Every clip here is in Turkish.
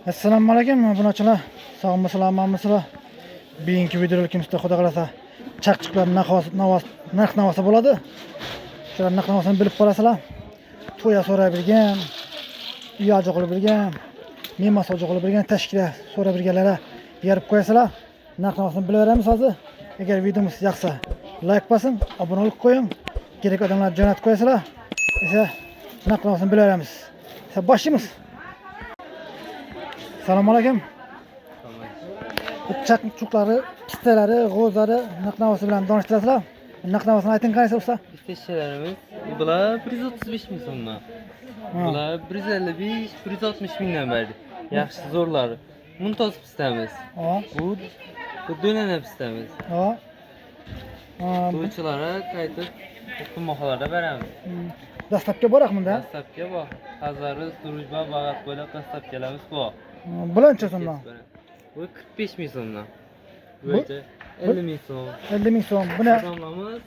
Assalomu alaykum obunachilar. Sog'mi, salomatmisizlar? Bugungi videoligimizda xudo qalasa chaqchiqlar narx navosi bo'ladi. Shular narx navosini bilib qolasizlar. To'ya so'rab bilgan, uyaji qilib bilgan, me'masoji qilib bilgan tashkilot so'rab bilganlarga berib qo'yasizlar. Narx navosini bilaveramiz hozir. Agar videomiz yoqsa, like bosing, obunalik qo'ying. Kerak odamlar jo'natib qo'yasizlar. Esa narx navosini bilaveramiz. Esa boshlaymiz. Assalomu alaykum. Chaqchiqlari, pistalari, g'o'zlari narx navosi bilan donishtirasizlar. Narx navosini ayting qancha usta? Pistalarimiz bular 135 ming so'mdan. Bular 155, 160 mingdan berdi. Yaxshi zo'rlari. Mumtoz pistamiz. Bu do'lana pistamiz. To'ychilarga qaytib to'qim baholarda beramiz. Dastlabki boraqmida? Dastlabki bor. Hazari, Surujba, Bag'at bo'ylab dastlabkilarimiz bor. Bulancha so'mdan. Bu 45 ming so'mdan. Bu 50 ming so'm. 50 ming so'm. Buni Ramamiz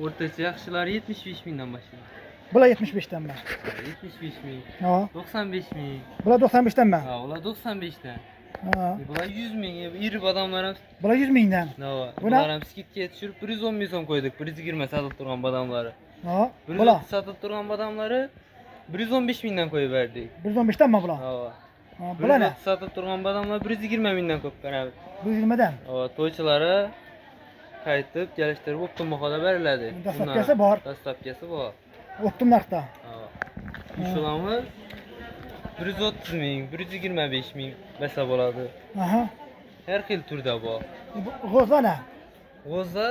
o'rtacha yaxshilari 75 mingdan boshlaydi. bular 75 danmi? 75 ming. 95 ming. Bular 95 danmi? Ha, ular 95 dan. Ha. Bular 100 ming. Iri badamlar ham. Bular 100 mingdan. Bular ham skidga tushirib 110 ming so'm qo'ydik. 120 satib turgan badamlari. Ha. 100 Bular satib turgan badamlari 115 mingdan qo'yib berdik. 115 danmi bular? Ha. Bular ne? Satib turgan badamlar 120 mingdan qo'yib beramiz. 120 dan. Ha, to'ychilari qaytib kelishtirib o'ptim bahoda beriladi. Dastlabkasi bor. Dastlabkasi bor. O'ptim narxda. Shularimiz 130 ming, 125 ming besa bo'ladi. Aha. Har xil turda bor. G'o'zlar ne? G'o'za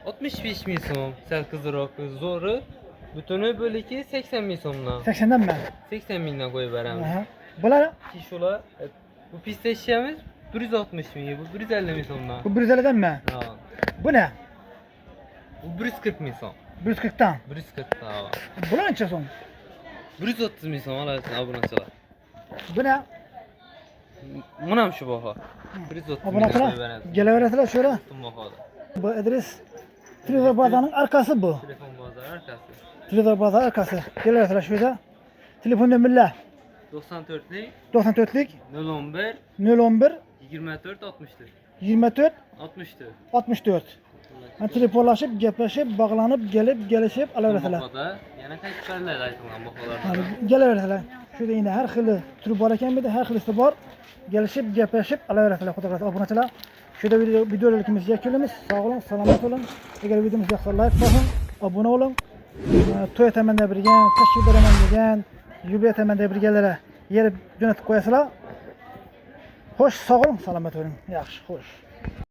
65 ming so'm, sal qizaloq, zo'ri butuni bo'liki 80 ming so'mdan. 80 danmi? 80 mingdan qo'yib beramiz. Aha. Bular Shular bu pista ishamiz 160 ming, bu 150 ming so'mdan. bu 150 danmi? Ha. Bu ne? Bu 140 ming so'm. 140 dan. 140 ta. Bular necha so'm? 130 ming so'm olasiz obunachilar. Bu ne? Mana ham shu baho. 130 ming Obunachilar qo'yib beramiz. kelaverasizlar shura. Butun bahoda. Bu adres Televizor bazarının arkası bu. Telefon bozor arkasi. Televizor bazarı arkası. Kelaverasizlar şurada. Telefon nömrələr 94'lik 94'lik 011 011 24 64 24 64. 64. Yani telefonlaşıp, gepleşip, bağlanıp, gelişip alaverasizlar. Bahoda yana qaytib beriladi aytilgan baholar. Yani gelaverasizlar. Şurada yine her xili türü bor ekan bu yerda, har xilisi bor. Gelişip, gepleşip alaverasizlar. Xudo xolasa obunachilar. Şurada videolarimiz yakunlaymiz. Sağ olun, salomat olun. Eğer videomiz yoqsa like bosing, obuna olun. To'y tamanda birgan, tashkil beraman degan, yubiley tamanda birgalarga yerib jo'natib qo'yasizlar. Xo'sh, sog' olun, salomat bo'ling. Yaxshi, xo'sh.